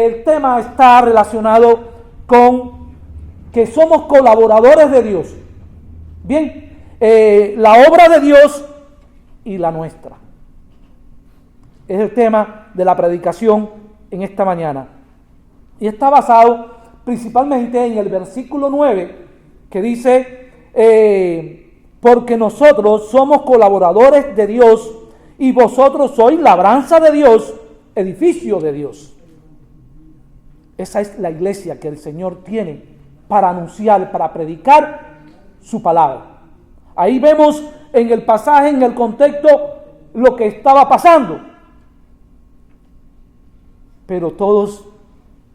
el tema está relacionado con que somos colaboradores de Dios. Bien, la obra de Dios y la nuestra. Es el tema de la predicación en esta mañana. Y está basado principalmente en el versículo 9, que dice, porque nosotros somos colaboradores de Dios y vosotros sois labranza de Dios, edificio de Dios. Esa es la iglesia que el Señor tiene para anunciar, para predicar su palabra. Ahí vemos en el pasaje, en el contexto, lo que estaba pasando. Pero todos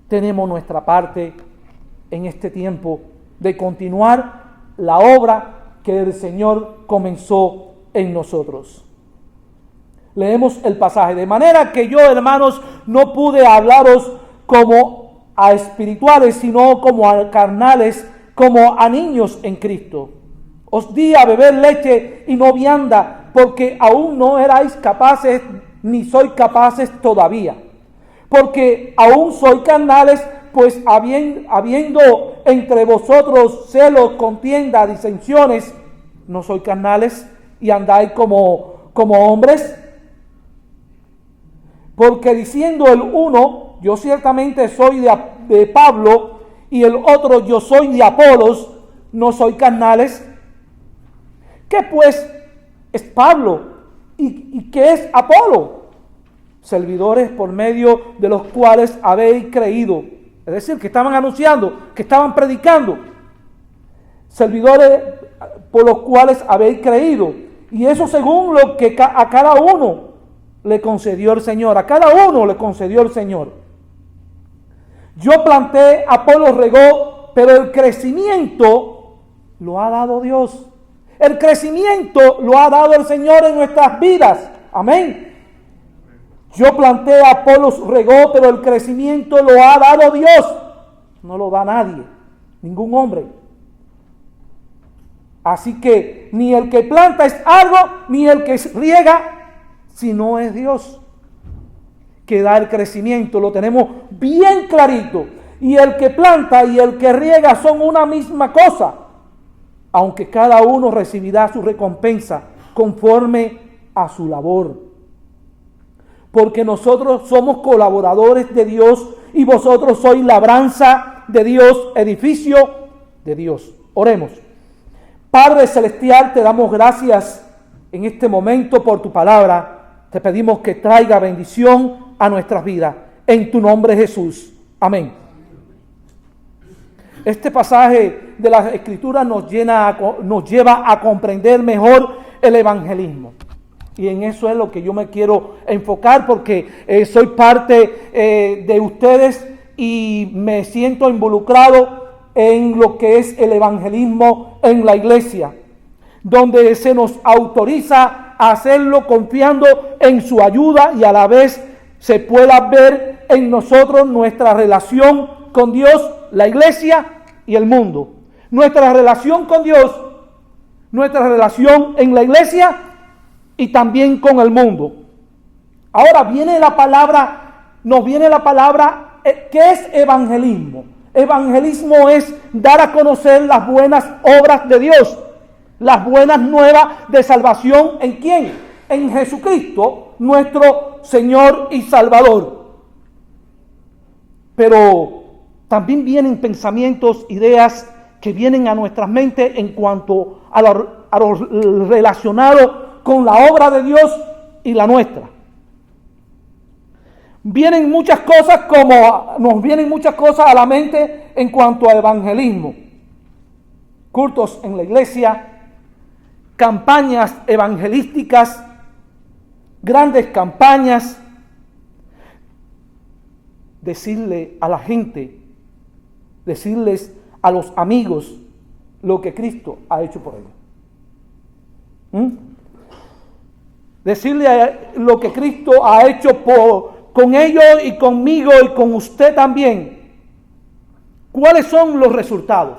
tenemos nuestra parte en este tiempo de continuar la obra que el Señor comenzó en nosotros. Leemos el pasaje. De manera que yo, hermanos, no pude hablaros como a espirituales, sino como a carnales, como a niños en Cristo. Os di a beber leche y no vianda, porque aún no erais capaces, ni sois capaces todavía. Porque aún sois carnales, pues habiendo entre vosotros celos, contienda, disensiones, no sois carnales y andáis como hombres. Porque diciendo el uno, yo ciertamente soy de Pablo, y el otro, yo soy de Apolos, no soy carnales. ¿Qué pues es Pablo? ¿Y qué es Apolo? Servidores por medio de los cuales habéis creído. Es decir, que estaban anunciando, que estaban predicando. Servidores por los cuales habéis creído. Y eso según lo que a cada uno le concedió el Señor. A cada uno le concedió el Señor. Yo planté, Apolo regó, pero el crecimiento lo ha dado Dios. El crecimiento lo ha dado el Señor en nuestras vidas. Amén. Yo planté, Apolos regó, pero el crecimiento lo ha dado Dios. No lo da nadie, ningún hombre. Así que ni el que planta es algo, ni el que riega, sino es Dios que da el crecimiento. Lo tenemos bien clarito. Y el que planta y el que riega son una misma cosa, aunque cada uno recibirá su recompensa conforme a su labor. Porque nosotros somos colaboradores de Dios y vosotros sois labranza de Dios, edificio de Dios. Oremos. Padre celestial, te damos gracias en este momento por tu palabra. Te pedimos que traiga bendición a nuestras vidas. En tu nombre, Jesús. Amén. Este pasaje de las Escrituras nos lleva a comprender mejor el evangelismo. Y en eso es lo que yo me quiero enfocar, porque soy parte de ustedes y me siento involucrado en lo que es el evangelismo en la iglesia, donde se nos autoriza a hacerlo confiando en su ayuda y a la vez se pueda ver en nosotros nuestra relación con Dios, la iglesia y el mundo. Nuestra relación con Dios, nuestra relación en la iglesia y también con el mundo. Ahora nos viene la palabra, ¿qué es evangelismo? Evangelismo es dar a conocer las buenas obras de Dios, las buenas nuevas de salvación. ¿En quién? En Jesucristo, nuestro Señor y Salvador. Pero también vienen pensamientos, ideas que vienen a nuestras mentes en cuanto a lo relacionado con la obra de Dios y la nuestra. Nos vienen muchas cosas a la mente en cuanto a evangelismo. Cultos en la iglesia, campañas evangelísticas, grandes campañas. Decirle a la gente, decirles a los amigos lo que Cristo ha hecho por ellos. Decirle lo que Cristo ha hecho con ellos y conmigo y con usted también. ¿Cuáles son los resultados?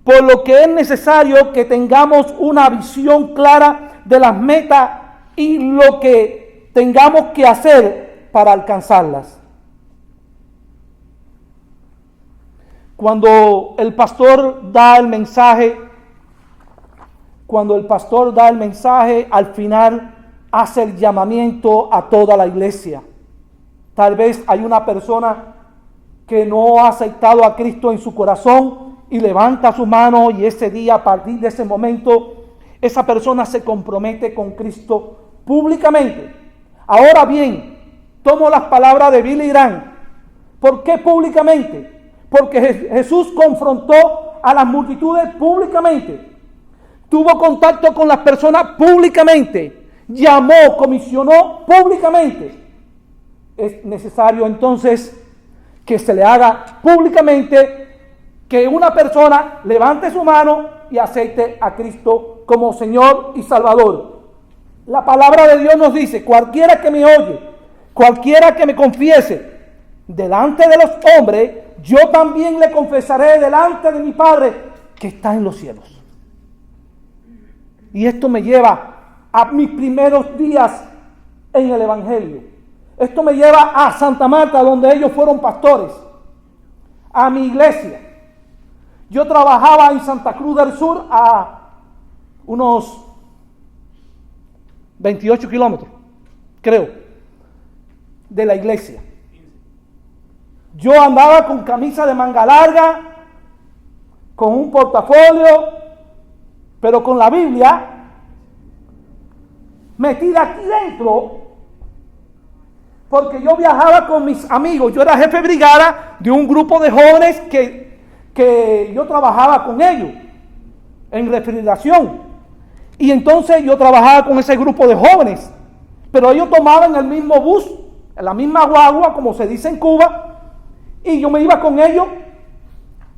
Por lo que es necesario que tengamos una visión clara de las metas y lo que tengamos que hacer para alcanzarlas. Cuando el pastor da el mensaje, al final hace el llamamiento a toda la iglesia. Tal vez hay una persona que no ha aceptado a Cristo en su corazón y levanta su mano, y ese día, a partir de ese momento, esa persona se compromete con Cristo públicamente. Ahora bien, tomo las palabras de Billy Graham. ¿Por qué públicamente? Porque Jesús confrontó a las multitudes públicamente. Tuvo contacto con las personas públicamente. Llamó, comisionó públicamente. Es necesario entonces que se le haga públicamente, que una persona levante su mano y acepte a Cristo como Señor y Salvador. La palabra de Dios nos dice: cualquiera que me oye, cualquiera que me confiese delante de los hombres, yo también le confesaré delante de mi Padre que está en los cielos. Y esto me lleva a mis primeros días en el Evangelio. Esto me lleva a Santa Marta, donde ellos fueron pastores, a mi iglesia. Yo trabajaba en Santa Cruz del Sur, a unos 28 kilómetros, creo, de la iglesia. Yo andaba con camisa de manga larga, con un portafolio, pero con la Biblia metida aquí dentro, porque yo viajaba con mis amigos. Yo era jefe de brigada de un grupo de jóvenes que yo trabajaba con ellos en refrigeración. Y entonces yo trabajaba con ese grupo de jóvenes, pero ellos tomaban el mismo bus, la misma guagua, como se dice en Cuba, y yo me iba con ellos.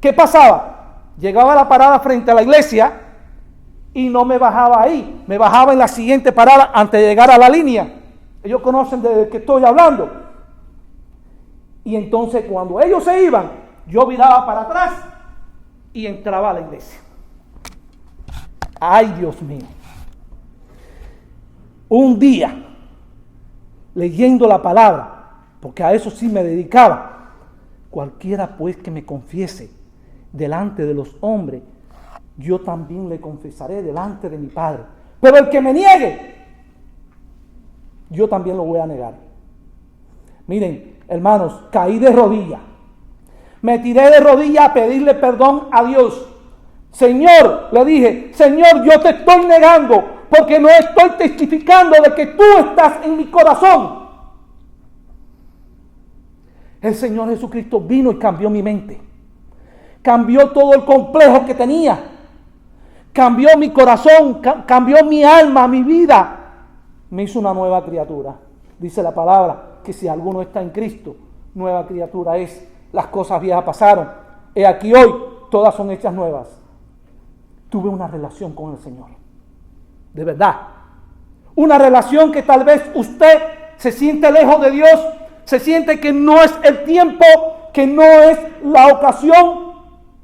¿Qué pasaba? Llegaba a la parada frente a la iglesia y no me bajaba ahí, me bajaba en la siguiente parada antes de llegar a la línea. Ellos conocen de qué estoy hablando. Y entonces cuando ellos se iban, yo viraba para atrás y entraba a la iglesia. Ay, Dios mío. Un día, leyendo la palabra, porque a eso sí me dedicaba: cualquiera pues que me confiese delante de los hombres, yo también le confesaré delante de mi Padre. Pero el que me niegue, yo también lo voy a negar. Miren, hermanos, caí de rodillas. Me tiré de rodillas a pedirle perdón a Dios. Señor, le dije: Señor, yo te estoy negando porque no estoy testificando de que tú estás en mi corazón. El Señor Jesucristo vino y cambió mi mente. Cambió todo el complejo que tenía. Cambió mi corazón, cambió mi alma, mi vida. Me hizo una nueva criatura. Dice la palabra que si alguno está en Cristo, nueva criatura es. Las cosas viejas pasaron. He aquí hoy, todas son hechas nuevas. Tuve una relación con el Señor. De verdad. Una relación que tal vez usted se siente lejos de Dios, se siente que no es el tiempo, que no es la ocasión,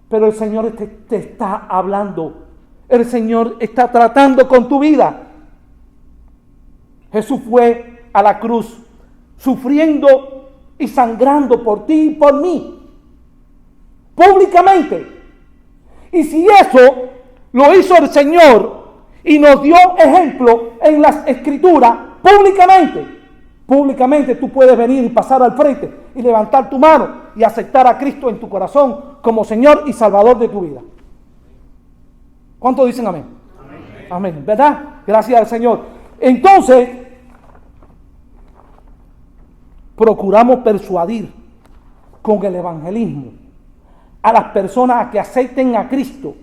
pero el Señor te está hablando. El Señor está tratando con tu vida. Jesús fue a la cruz sufriendo y sangrando por ti y por mí, públicamente. Y si eso lo hizo el Señor y nos dio ejemplo en las Escrituras, públicamente tú puedes venir y pasar al frente y levantar tu mano y aceptar a Cristo en tu corazón como Señor y Salvador de tu vida. ¿Cuántos dicen amén? Amén. Amén, ¿verdad? Gracias al Señor. Entonces, procuramos persuadir con el evangelismo a las personas a que acepten a Cristo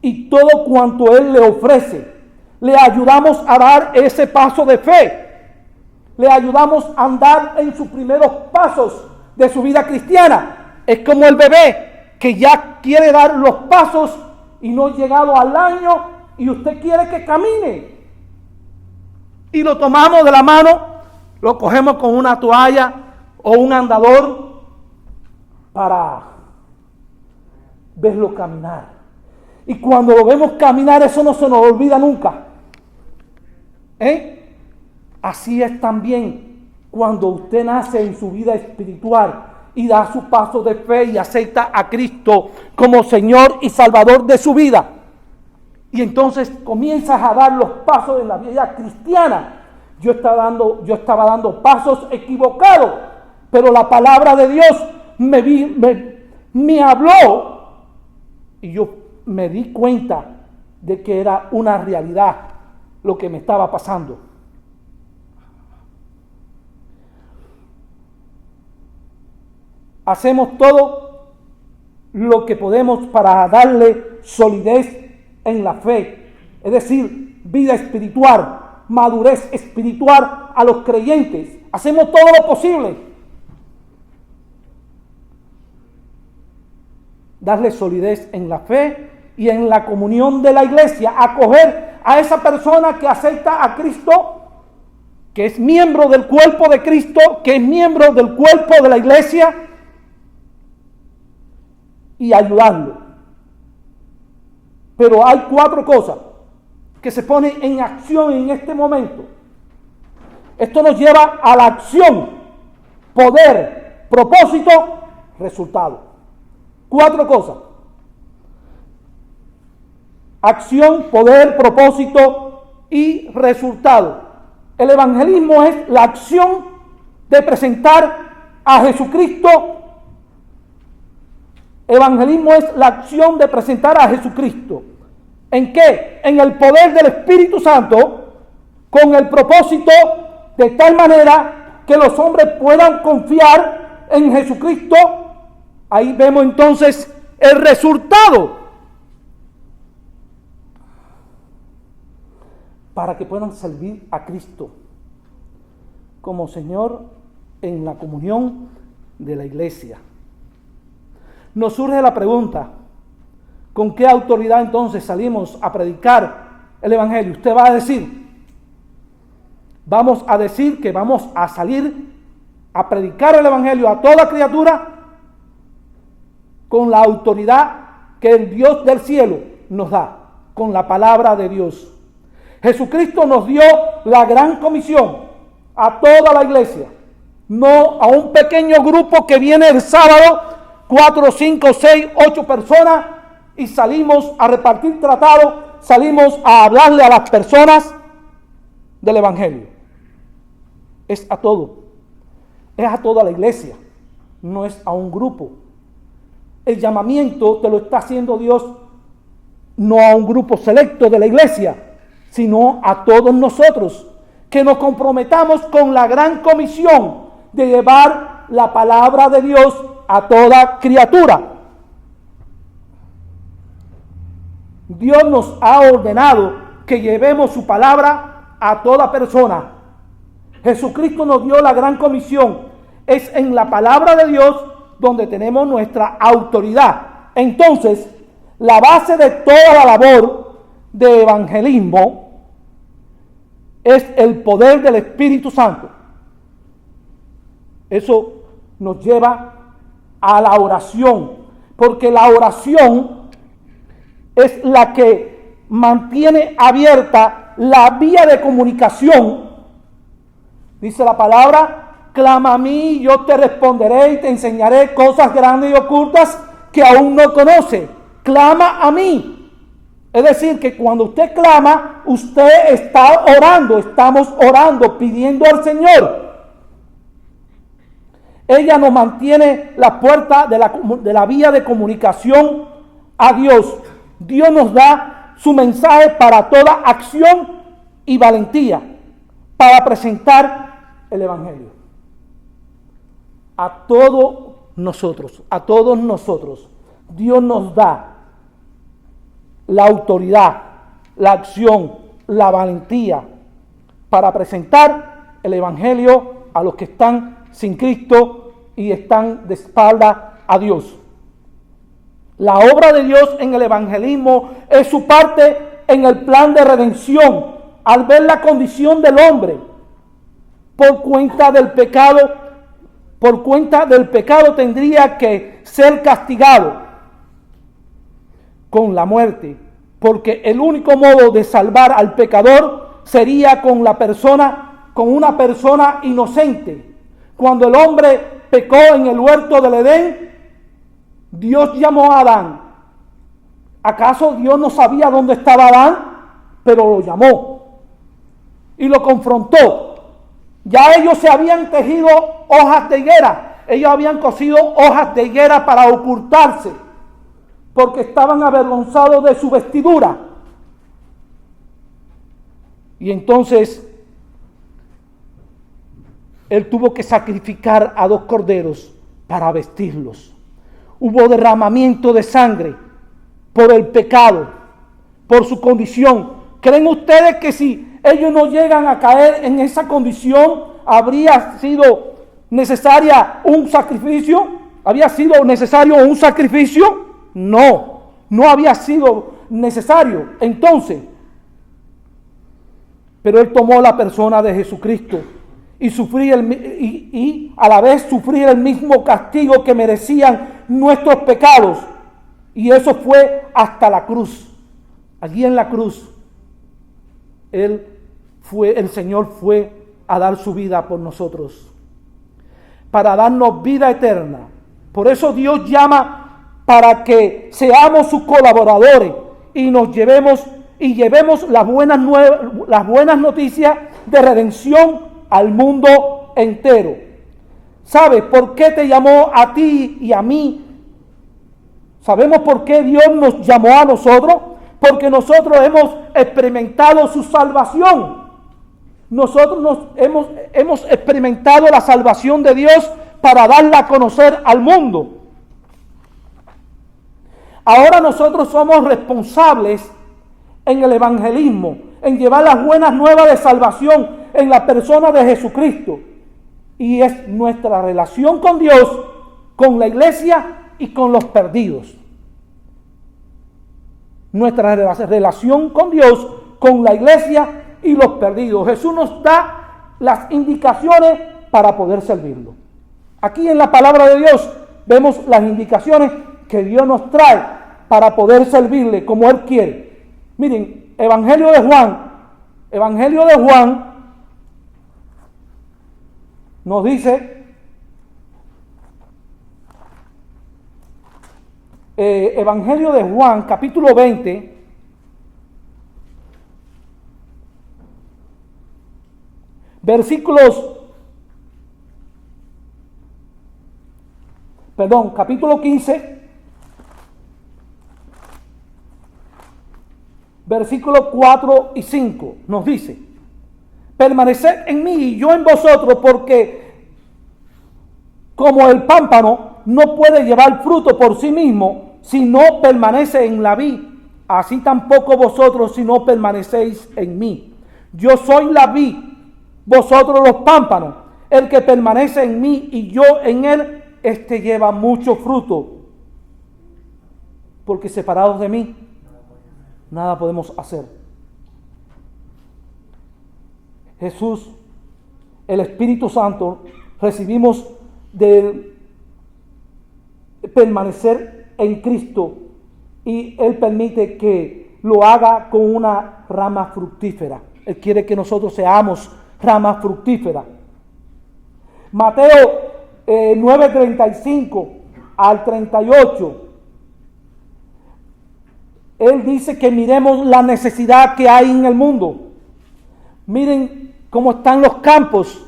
y todo cuanto Él le ofrece. Le ayudamos a dar ese paso de fe. Le ayudamos a andar en sus primeros pasos de su vida cristiana. Es como el bebé que ya quiere dar los pasos y no ha llegado al año y usted quiere que camine. Y lo tomamos de la mano, lo cogemos con una toalla o un andador para verlo caminar. Y cuando lo vemos caminar, eso no se nos olvida nunca. Así es también cuando usted nace en su vida espiritual y da su paso de fe y acepta a Cristo como Señor y Salvador de su vida. Y entonces comienzas a dar los pasos en la vida cristiana. Yo estaba dando pasos equivocados, pero la palabra de Dios me habló y yo me di cuenta de que era una realidad lo que me estaba pasando. Hacemos todo lo que podemos para darle solidez en la fe, es decir, vida espiritual, madurez espiritual a los creyentes. Hacemos todo lo posible. Darle solidez en la fe y en la comunión de la iglesia, acoger a esa persona que acepta a Cristo, que es miembro del cuerpo de Cristo, que es miembro del cuerpo de la iglesia, y ayudarlo. Pero hay 4 cosas que se ponen en acción en este momento. Esto nos lleva a la acción, poder, propósito, resultado. 4 cosas. Acción, poder, propósito y resultado. El evangelismo es la acción de presentar a Jesucristo. Evangelismo es la acción de presentar a Jesucristo. ¿En qué? En el poder del Espíritu Santo, con el propósito de tal manera que los hombres puedan confiar en Jesucristo. Ahí vemos entonces el resultado. Para que puedan servir a Cristo como Señor en la comunión de la iglesia. Nos surge la pregunta: ¿con qué autoridad entonces salimos a predicar el evangelio? Usted va a decir, vamos a decir que vamos a salir a predicar el evangelio a toda criatura con la autoridad que el Dios del cielo nos da, con la palabra de Dios. Jesucristo nos dio la gran comisión a toda la iglesia, no a un pequeño grupo que viene el sábado, 4, 5, 6, 8 personas, y salimos a repartir tratados, salimos a hablarle a las personas del evangelio. Es a todo, es a toda la iglesia, no es a un grupo. El llamamiento te lo está haciendo Dios no a un grupo selecto de la iglesia, sino a todos nosotros, que nos comprometamos con la gran comisión de llevar la palabra de Dios a toda criatura. Dios nos ha ordenado que llevemos su palabra a toda persona. Jesucristo nos dio la gran comisión. Es en la palabra de Dios donde tenemos nuestra autoridad. Entonces, la base de toda la labor de evangelismo es el poder del Espíritu Santo. Eso nos lleva a la oración, porque la oración es la que mantiene abierta la vía de comunicación. Dice la palabra: clama a mí y yo te responderé y te enseñaré cosas grandes y ocultas que aún no conoce. Clama a mí. Es decir, que cuando usted clama, usted está orando, estamos orando, pidiendo al Señor. Ella nos mantiene la puerta de la vía de comunicación a Dios. Dios nos da su mensaje para toda acción y valentía para presentar el evangelio. A todos nosotros, Dios nos da la autoridad, la acción, la valentía para presentar el evangelio a los que están sin Cristo y están de espalda a Dios. La obra de Dios en el evangelismo es su parte en el plan de redención. Al ver la condición del hombre por cuenta del pecado tendría que ser castigado con la muerte, porque el único modo de salvar al pecador sería con la persona con una persona inocente. Cuando el hombre pecó en el huerto del Edén, Dios llamó a Adán. ¿Acaso Dios no sabía dónde estaba Adán? Pero lo llamó y lo confrontó. Ya ellos se habían tejido hojas de higuera. Ellos habían cosido hojas de higuera para ocultarse, porque estaban avergonzados de su vestidura. Y entonces él tuvo que sacrificar a 2 corderos para vestirlos. Hubo derramamiento de sangre por el pecado, por su condición. ¿Creen ustedes que si ellos no llegan a caer en esa condición, habría sido necesaria un sacrificio? ¿Había sido necesario un sacrificio? No, no había sido necesario. Entonces, pero él tomó la persona de Jesucristo y a la vez sufrir el mismo castigo que merecían nuestros pecados. Y eso fue hasta la cruz. Allí en la cruz, el Señor fue a dar su vida por nosotros, para darnos vida eterna. Por eso Dios llama para que seamos sus colaboradores y llevemos las buenas noticias de redención al mundo entero. ¿Sabes por qué te llamó a ti y a mí? ¿Sabemos por qué Dios nos llamó a nosotros? Porque nosotros hemos experimentado su salvación. Nosotros hemos experimentado la salvación de Dios para darla a conocer al mundo. Ahora nosotros somos responsables en el evangelismo, en llevar las buenas nuevas de salvación en la persona de Jesucristo. Y es nuestra relación con Dios, con la iglesia y con los perdidos. Nuestra relación con Dios, con la iglesia y los perdidos. Jesús nos da las indicaciones para poder servirlo. Aquí en la palabra de Dios vemos las indicaciones que Dios nos trae para poder servirle como Él quiere. Miren, Evangelio de Juan nos dice, Evangelio de Juan, capítulo 20, capítulo 15, versículos 4 y 5, nos dice: permaneced en mí y yo en vosotros, porque como el pámpano no puede llevar fruto por sí mismo si no permanece en la vid, así tampoco vosotros si no permanecéis en mí. Yo soy la vid, vosotros los pámpanos. El que permanece en mí y yo en él, este lleva mucho fruto, porque separados de mí nada podemos hacer. Jesús, el Espíritu Santo, recibimos de permanecer en Cristo, y Él permite que lo haga con una rama fructífera. Él quiere que nosotros seamos rama fructífera. Mateo 9:35 al 38. Él dice que miremos la necesidad que hay en el mundo. Miren cómo están los campos.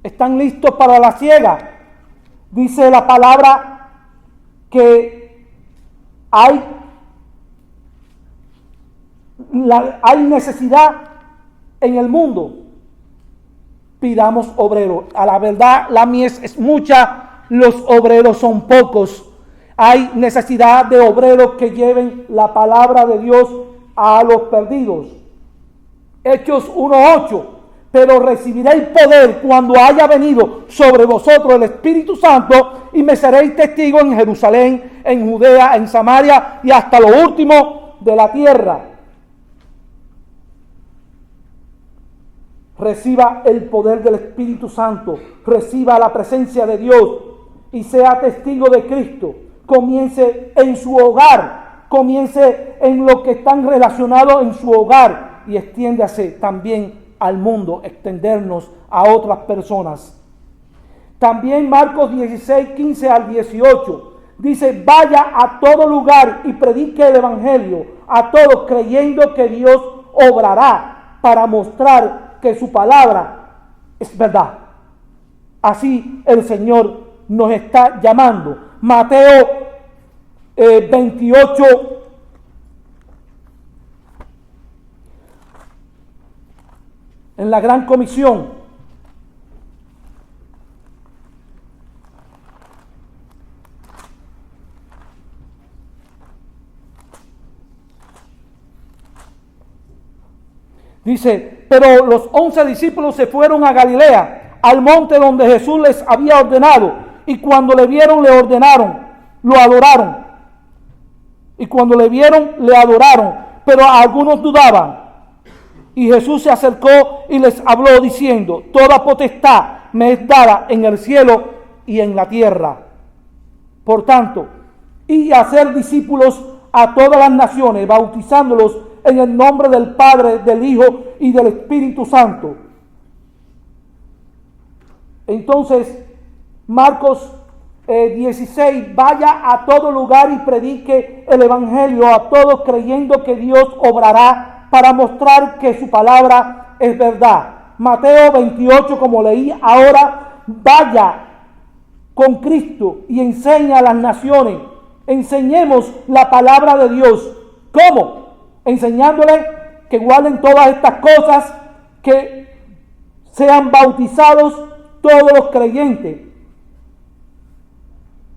Están listos para la siega. Dice la palabra que hay necesidad en el mundo. Pidamos obreros. A la verdad, la mies es mucha, los obreros son pocos. Hay necesidad de obreros que lleven la palabra de Dios a los perdidos. Hechos 1:8. Pero recibiréis poder cuando haya venido sobre vosotros el Espíritu Santo, y me seréis testigos en Jerusalén, en Judea, en Samaria y hasta lo último de la tierra. Reciba el poder del Espíritu Santo, reciba la presencia de Dios y sea testigo de Cristo. Comience en su hogar, comience en lo que están relacionados en su hogar y extiéndase también al mundo, extendernos a otras personas. También Marcos 16, 15 al 18 dice: vaya a todo lugar y predique el evangelio a todos, creyendo que Dios obrará para mostrar que su palabra es verdad. Así el Señor nos está llamando. Mateo 28, en la Gran Comisión, dice: pero los 11 discípulos se fueron a Galilea, al monte donde Jesús les había ordenado, y cuando le vieron, le ordenaron, lo adoraron. Y cuando le vieron, le adoraron, pero algunos dudaban. Y Jesús se acercó y les habló diciendo: toda potestad me es dada en el cielo y en la tierra. Por tanto, y hacer discípulos a todas las naciones, bautizándolos en el nombre del Padre, del Hijo y del Espíritu Santo. Entonces, Marcos 16, vaya a todo lugar y predique el evangelio a todos, creyendo que Dios obrará para mostrar que su palabra es verdad. Mateo 28, como leí ahora: vaya con Cristo y enseña a las naciones. Enseñemos la palabra de Dios. ¿Cómo? Enseñándoles que guarden todas estas cosas, que sean bautizados todos los creyentes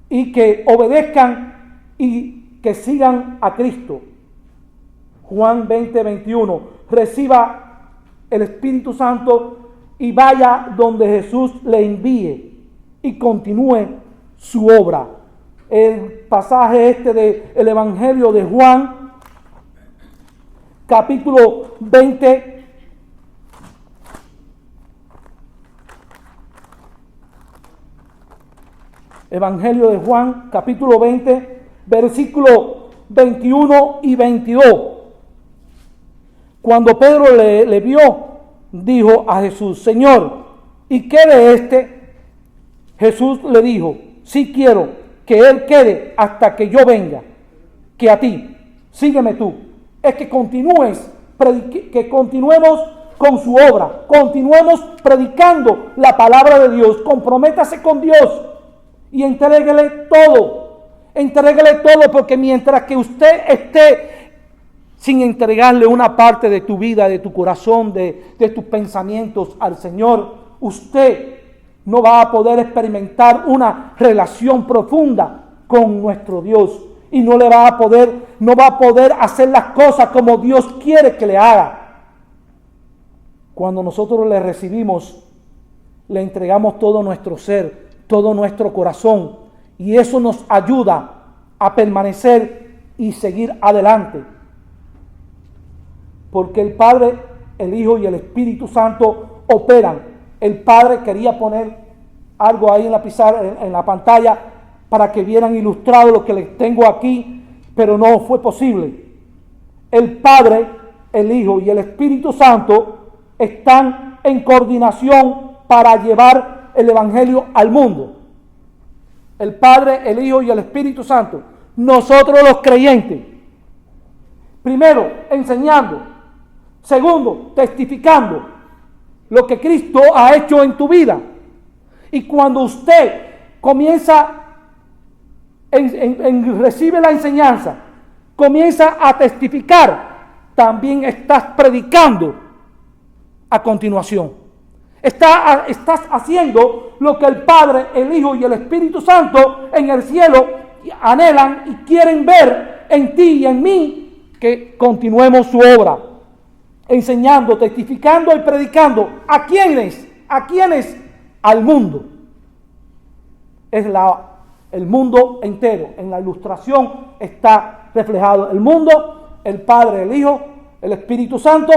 y que obedezcan y que sigan a Cristo. Juan 20, 21. Reciba el Espíritu Santo y vaya donde Jesús le envíe y continúe su obra. El pasaje del Evangelio de Juan, capítulo 20, Evangelio de Juan, capítulo 20, versículo 21 y 22. Cuando Pedro le vio, dijo a Jesús: Señor, ¿y qué de este? Jesús le dijo: sí quiero que él quede hasta que yo venga, que a ti, sígueme tú. Es que continuemos con su obra, continuemos predicando la palabra de Dios. Comprométase con Dios y entréguele todo, porque mientras que usted esté sin entregarle una parte de tu vida, de tu corazón, de tus pensamientos al Señor, usted no va a poder experimentar una relación profunda con nuestro Dios y no va a poder hacer las cosas como Dios quiere que le haga. Cuando nosotros le recibimos, le entregamos todo nuestro ser, todo nuestro corazón, y eso nos ayuda a permanecer y seguir adelante. Porque el Padre, el Hijo y el Espíritu Santo operan. El Padre quería poner algo ahí en la pizarra, en la pantalla, para que vieran ilustrado lo que les tengo aquí, pero no fue posible. El Padre, el Hijo y el Espíritu Santo están en coordinación para llevar el Evangelio al mundo. El Padre, el Hijo y el Espíritu Santo. Nosotros los creyentes. Primero, enseñando. Segundo, testificando lo que Cristo ha hecho en tu vida. Y cuando usted comienza recibe la enseñanza, comienza a testificar, también estás predicando a continuación. Estás haciendo lo que el Padre, el Hijo y el Espíritu Santo en el cielo anhelan y quieren ver en ti y en mí, que continuemos su obra, enseñando, testificando y predicando. ¿A quiénes? Al mundo. Es el mundo entero. En la ilustración está reflejado el mundo, el Padre, el Hijo, el Espíritu Santo,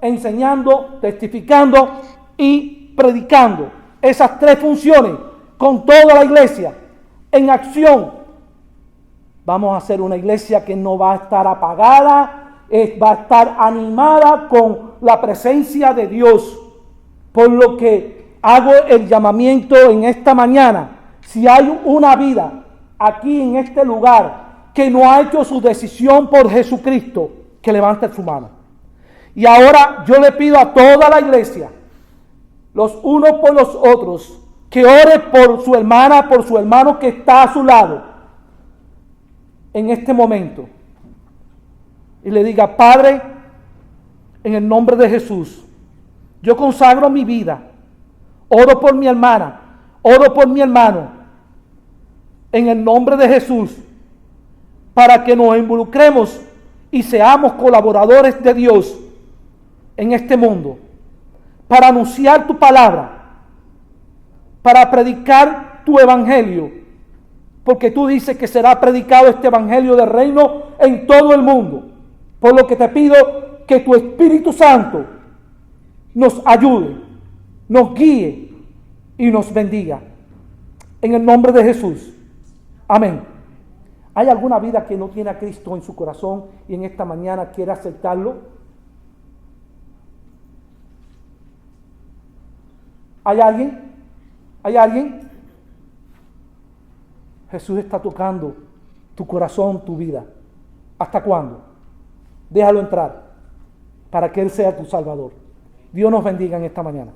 enseñando, testificando y predicando. Esas tres funciones con toda la iglesia en acción. Vamos a hacer una iglesia que no va a estar apagada, va a estar animada con la presencia de Dios. Por lo que hago el llamamiento en esta mañana. Si hay una vida aquí en este lugar que no ha hecho su decisión por Jesucristo, que levante su mano. Y ahora yo le pido a toda la iglesia, los unos por los otros, que ore por su hermana, por su hermano que está a su lado en este momento. Y le diga: Padre, en el nombre de Jesús, yo consagro mi vida, oro por mi hermana, oro por mi hermano, en el nombre de Jesús, para que nos involucremos y seamos colaboradores de Dios en este mundo, para anunciar tu palabra, para predicar tu evangelio, porque tú dices que será predicado este evangelio del reino en todo el mundo. Por lo que te pido que tu Espíritu Santo nos ayude, nos guíe y nos bendiga. En el nombre de Jesús. Amén. ¿Hay alguna vida que no tiene a Cristo en su corazón y en esta mañana quiere aceptarlo? ¿Hay alguien? ¿Hay alguien? Jesús está tocando tu corazón, tu vida. ¿Hasta cuándo? Déjalo entrar para que Él sea tu Salvador. Dios nos bendiga en esta mañana.